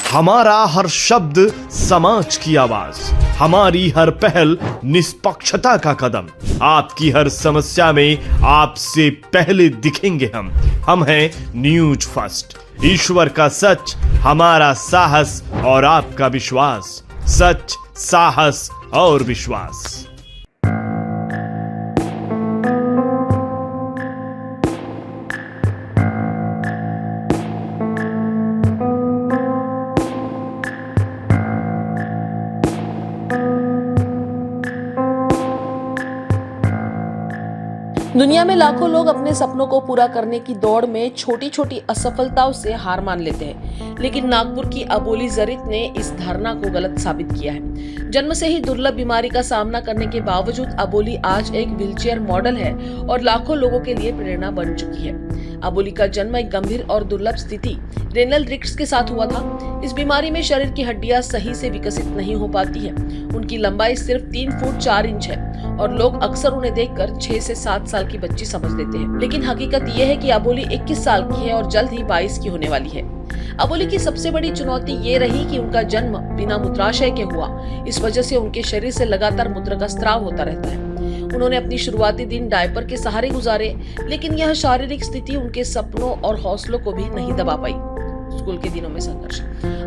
हमारा हर शब्द समाज की आवाज, हमारी हर पहल निष्पक्षता का कदम। आपकी हर समस्या में आपसे पहले दिखेंगे हम हैं न्यूज फर्स्ट। ईश्वर का सच, हमारा साहस और आपका विश्वास। सच, साहस और विश्वास। दुनिया में लाखों लोग अपने सपनों को पूरा करने की दौड़ में छोटी छोटी असफलताओं से हार मान लेते हैं, लेकिन नागपुर की अबोली जरित ने इस धारणा को गलत साबित किया है। जन्म से ही दुर्लभ बीमारी का सामना करने के बावजूद अबोली आज एक व्हीलचेयर मॉडल है और लाखों लोगों के लिए प्रेरणा बन चुकी है। अबोली का जन्म एक गंभीर और दुर्लभ स्थिति रेनल रिक्ट्स के साथ हुआ था। इस बीमारी में शरीर की हड्डियां सही से विकसित नहीं हो पाती है। उनकी लंबाई सिर्फ 3 फुट 4 इंच है और लोग अक्सर उन्हें देखकर 6 से 7 साल की बच्ची समझ लेते हैं, लेकिन हकीकत यह है कि अबोली 21 साल की है और जल्द ही 22 की होने वाली है। अबोली की सबसे बड़ी चुनौती ये रही कि उनका जन्म बिना मूत्राशय के हुआ। इस वजह से उनके शरीर से लगातार मूत्र का स्राव होता रहता है। उन्होंने अपनी शुरुआती दिन डायपर के सहारे गुजारे, लेकिन यह शारीरिक स्थिति उनके सपनों और हौसलों को भी नहीं दबा पाई। स्कूल के दिनों में संघर्ष।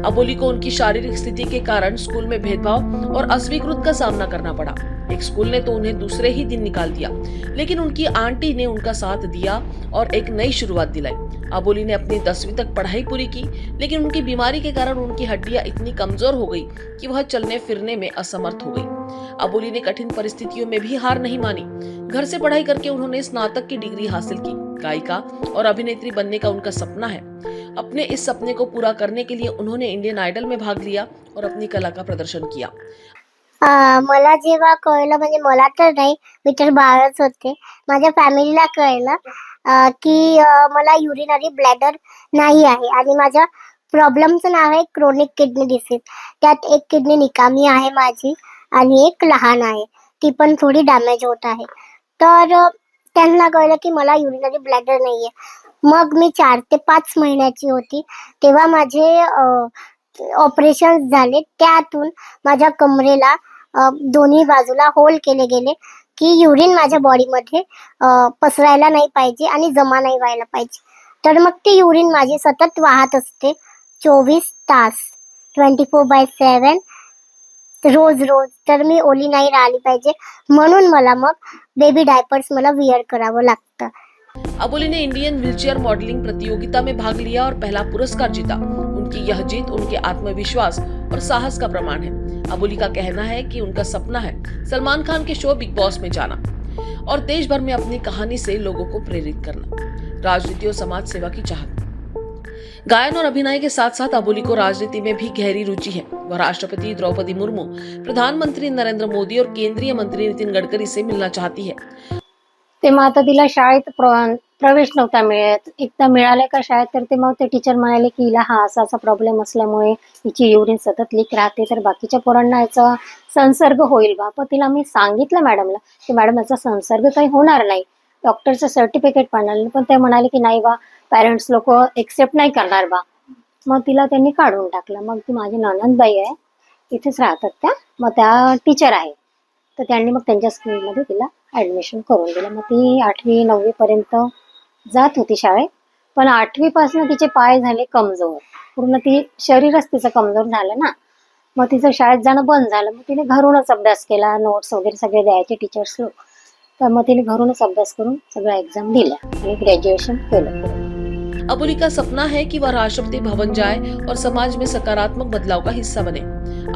अबोली को उनकी शारीरिक स्थिति के कारण स्कूल में भेदभाव और अस्वीकृत का सामना करना पड़ा। एक स्कूल ने तो उन्हें दूसरे ही दिन निकाल दिया, लेकिन उनकी आंटी ने उनका साथ दिया और एक नई शुरुआत दिलाई। अबोली ने अपनी 10वीं तक पढ़ाई पूरी की, लेकिन उनकी बीमारी के कारण उनकी हड्डियां इतनी कमजोर हो गई कि वह चलने फिरने में असमर्थ हो गई। अबोली ने कठिन परिस्थितियों में भी हार नहीं मानी। घर से पढ़ाई करके उन्होंने स्नातक की डिग्री हासिल की। गायिका और अभिनेत्री बनने का उनका सपना है। अपने इस सपने को पूरा करने के लिए उन्होंने इंडियन आइडल में भाग लिया और अपनी कला का प्रदर्शन किया। मला जेव्हा कळलं, म्हणजे मला तर नाही, मी तर बाळच होते, माझ्या फॅमिलीला कळलं की मला युरिनरी ब्लॅडर नाही आहे आणि माझ्या प्रॉब्लेमचं नाव आहे क्रोनिक किडनी डिसीज। त्यात एक किडनी निकामी आहे माझी आणि एक लहान आहे, ती पण थोडी डॅमेज होत आहे। तर त्यांना कळलं की मला युरिनरी ब्लॅडर नाहीये। मग मी 4 ते 5 महिन्याची होती तेव्हा माझे ऑपरेशन झाले। त्यातून माझ्या कमरेला दोन्ही बाजूला होल केले गेले की युरिन माझ्या बॉडीमध्ये पसरायला नाही पाहिजे आणि जमा नाही व्हायला पाहिजे। तर मग ती युरिन माझी सतत वाहत असते 24 तास 24/7 रोज रोज। तर मी ओली नाही राहिली पाहिजे, म्हणून मला मग बेबी डायपर्स मला वियर करावं लागतं। अबोली ने इंडियन व्हीलचेयर मॉडलिंग प्रतियोगिता में भाग लिया और पहला पुरस्कार जीता। उनकी यह जीत उनके आत्मविश्वास और साहस का प्रमाण है। अबोली का कहना है कि उनका सपना है सलमान खान के शो बिग बॉस में जाना और देश भर में अपनी कहानी से लोगों को प्रेरित करना। राजनीति और समाज सेवा की चाहत। गायन और अभिनय के साथ साथ अबोली को राजनीति में भी गहरी रुचि है। वह राष्ट्रपति द्रौपदी मुर्मू, प्रधानमंत्री नरेंद्र मोदी और केंद्रीय मंत्री नितिन गडकरी से मिलना चाहती है। तेव्हा आता तिला शाळेत प्रवेश नव्हता मिळत। एकदा मिळाले का शाळेत, तर ते मग ते टीचर म्हणाले की हिला हा असा प्रॉब्लेम असल्यामुळे हिची युरिन सतत लीक राहते, तर बाकीच्या पोरांना याचा संसर्ग होईल बा। पण तिला मी सांगितलं मॅडमला की मॅडम याचा संसर्ग काही होणार नाही, डॉक्टरचं सर्टिफिकेट पाहिलं, पण ते म्हणाले की नाही बा, पॅरेंट्स लोक एक्सेप्ट नाही करणार बा। मग तिला त्यांनी काढून टाकलं। मग ती माझी नणंदबाई आहे, इथेच राहतात त्या, मग त्या टीचर आहे, तर त्यांनी मग त्यांच्या स्कूलमध्ये तिला ॲडमिशन करून दिलं। मग ती 8वी 9वी पर्यंत जात होती शाळेत, पण 8वी पासून तिचे पाय झाले कमजोर, पूर्ण ती शरीरच तिचं कमजोर झालं ना। मग तिचं शाळेत जाणं बंद झालं। मग तिने घरूनच अभ्यास केला, नोट्स वगैरे सगळे द्यायचे टीचर्स लोक, तर मग तिने घरूनच अभ्यास करून सगळ्या एक्झाम दिल्या आणि ग्रॅज्युएशन केलं। अबोली का सपना है कि वह राष्ट्रपति भवन जाए और समाज में सकारात्मक बदलाव का हिस्सा बने।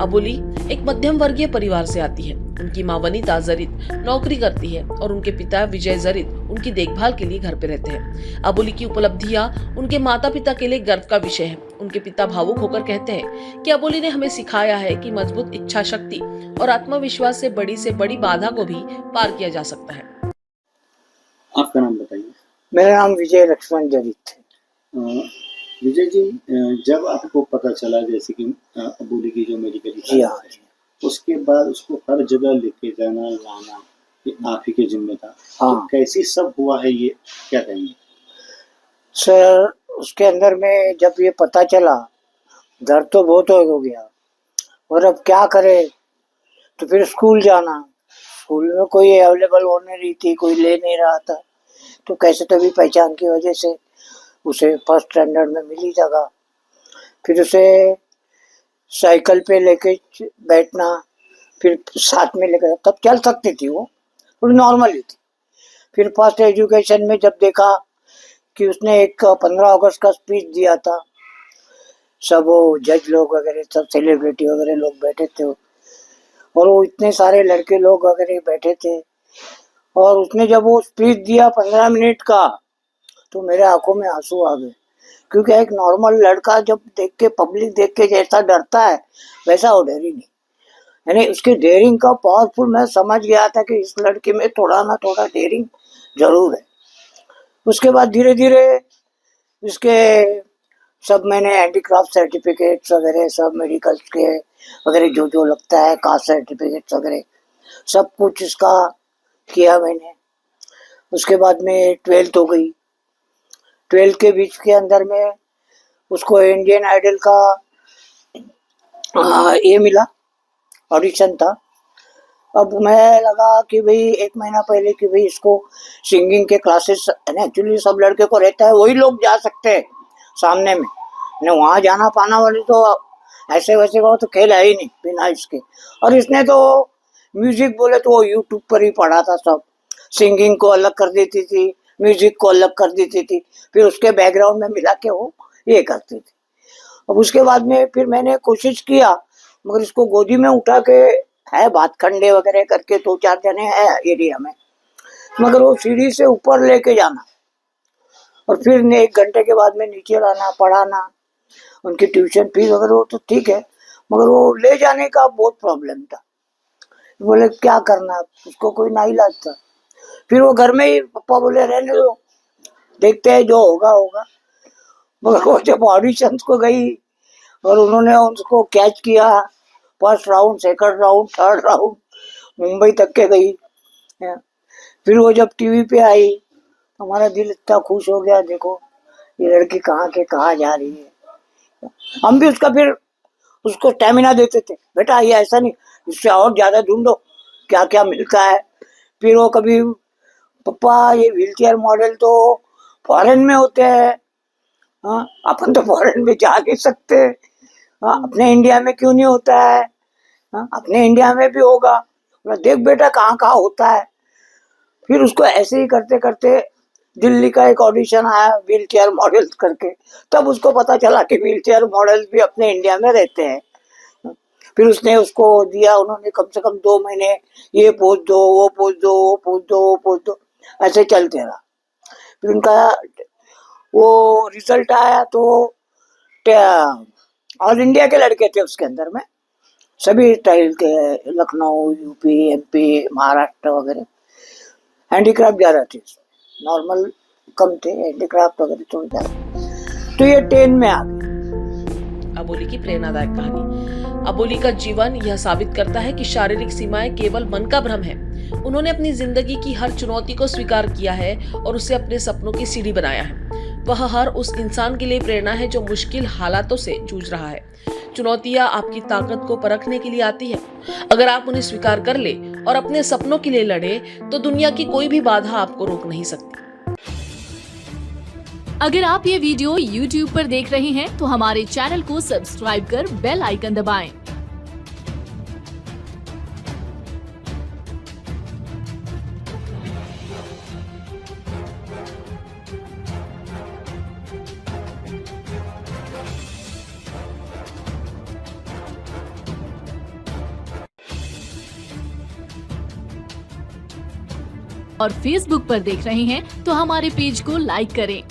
अबोली एक मध्यम वर्गीय परिवार से आती है। उनकी मां वनिता जरित नौकरी करती है और उनके पिता विजय जरित उनकी देखभाल के लिए घर पे रहते हैं। अबोली की उपलब्धियां उनके माता पिता के लिए गर्व का विषय है। उनके पिता भावुक होकर कहते हैं कि अबोली ने हमें सिखाया है कि मजबूत इच्छा शक्ति और आत्मविश्वास से बड़ी बाधा को भी पार किया जा सकता है। आपका नाम बताइए। मेरा नाम विजय लक्ष्मण जरित है। विजय जी, जब आपको पता चला जैसे कि अबोली की जो मेडिकल जी हाँ जी, उसके बाद उसको हर जगह लेके जाना लाना ये आप ही के जिम्मे था। हाँ। तो कैसी सब हुआ है, ये क्या कहेंगे? सर उसके अंदर में जब ये पता चला दर्द तो बहुत हो गया, और अब क्या करे। तो फिर स्कूल जाना, स्कूल में कोई अवेलेबल होने रही थी, कोई ले नहीं रहा था, तो कैसे तो भी पहचान की वजह से उसे फर्स्ट स्टैंडर्ड में मिली जगह। फिर उसे साइकिल पे लेके बैठना, फिर साथ में लेकर, तब चल सकती थी वो, थोड़ी नॉर्मल ही थी। फिर फर्स्ट एजुकेशन में जब देखा कि उसने एक 15 अगस्त का स्पीच दिया था, सब वो जज लोग वगैरह, सब सेलिब्रिटी वगैरह लोग बैठे थे, और वो इतने सारे लड़के लोग वगैरह बैठे थे, और उसने जब वो स्पीच दिया 15 मिनट का, तो मेरे आंखों में आंसू आ गए। क्योंकि एक नॉर्मल लड़का जब देख के, पब्लिक देख के जैसा डरता है, वैसा वो डरी नहीं। यानी उसकी डेयरिंग का पावरफुल मैं समझ गया था कि इस लड़के में थोड़ा ना थोड़ा डेयरिंग जरूर है। उसके बाद धीरे धीरे इसके सब मैंने हैंडीक्राफ्ट सर्टिफिकेट्स वगैरह, सब मेडिकल्स के वगैरह जो जो लगता है, कास्ट सर्टिफिकेट्स वगैरह, सब कुछ इसका किया मैंने। उसके बाद में 12th हो गई। 12th के बीच के अंदर में उसको इंडियन आइडल का ये मिला, ऑडिशन था। अब मैं लगा कि भाई 1 महीना पहले कि भाई इसको सिंगिंग के क्लासेस, एक्चुअली सब लड़के को रहता है वही लोग जा सकते हैं सामने में, वहाँ जाना पाना वाले तो ऐसे वैसे का तो खेल है ही नहीं बिना इसके। और इसने तो म्यूजिक बोले तो वो यूट्यूब पर ही पढ़ा था सब, सिंगिंग को अलग कर देती थी, म्यूजिक को अलग कर देती थी, फिर उसके बैकग्राउंड में मिला के वो ये करती थी। अब उसके बाद में फिर मैंने कोशिश किया, मगर इसको गोदी में उठा के, है भातखंडे वगैरह करके 2-4 जने हैं एरिया में, मगर वो सीढ़ी से ऊपर लेके जाना और फिर 1 घंटे के बाद में नीचे लाना, पढ़ाना, उनकी ट्यूशन फीस वगैरह वो तो ठीक है, मगर वो ले जाने का बहुत प्रॉब्लम था। बोले क्या करना, उसको कोई ना इलाज था। फिर वो घर में ही, पापा बोले रहने दो, देखते हैं जो होगा होगा। मगर वो जब ऑडिशंस को गई और उन्होंने उसको कैच किया, first round, second round, third round, Mumbai तक के गई। फिर वो जब टीवी पे आई, हमारा दिल इतना खुश हो गया, देखो ये लड़की कहाँ के कहाँ जा रही है। हम भी उसका फिर उसको स्टेमिना देते थे, बेटा ये ऐसा नहीं, इससे और ज्यादा ढूंढो क्या क्या मिलता है। फिर वो कभी, पापा ये व्हीलचेयर मॉडल तो फॉरेन में होते हैं, हाँ अपन तो फॉरेन में जा नहीं सकते, हाँ अपने इंडिया में क्यों नहीं होता है, हाँ अपने इंडिया में भी होगा, देख बेटा कहाँ कहाँ होता है। फिर उसको ऐसे ही करते करते दिल्ली का एक ऑडिशन आया व्हील चेयर मॉडल करके, तब उसको पता चला कि व्हील चेयर मॉडल भी अपने इंडिया में रहते हैं। फिर उसने उसको दिया, उन्होंने कम से कम 2 महीने ये पोज दो, वो पोज दो, वो पोज दो, वो पोज दो, ऐसे चलते रहा। फिर उनका वो रिजल्ट आया तो ऑल इंडिया के लड़के थे उसके अंदर में, सभी स्टाइल के, लखनऊ, यूपी, एमपी, महाराष्ट्र वगैरह। हैंडीक्राफ्ट ज़्यादा थे, नॉर्मल कम थे, हैंडीक्राफ्ट वगैरह थोड़ी ज़्यादा। तो ये 10 में आ गए। अबोली की प्रेरणादायक कहानी। अबोली का जीवन यह साबित करता है कि शारीरिक सीमाएं केवल मन का भ्रम है। उन्होंने अपनी जिंदगी की हर चुनौती को स्वीकार किया है और उसे अपने सपनों की सीढ़ी बनाया है। वह हर उस इंसान के लिए प्रेरणा है जो मुश्किल हालातों से जूझ रहा है। चुनौतियां आपकी ताकत को परखने के लिए आती है। अगर आप उन्हें स्वीकार कर ले और अपने सपनों के लिए लड़े, तो दुनिया की कोई भी बाधा आपको रोक नहीं सकती। अगर आप ये वीडियो YouTube पर देख रहे हैं तो हमारे चैनल को सब्सक्राइब कर बेल आइकन दबाएं। और Facebook पर देख रहे हैं तो हमारे पेज को लाइक करें।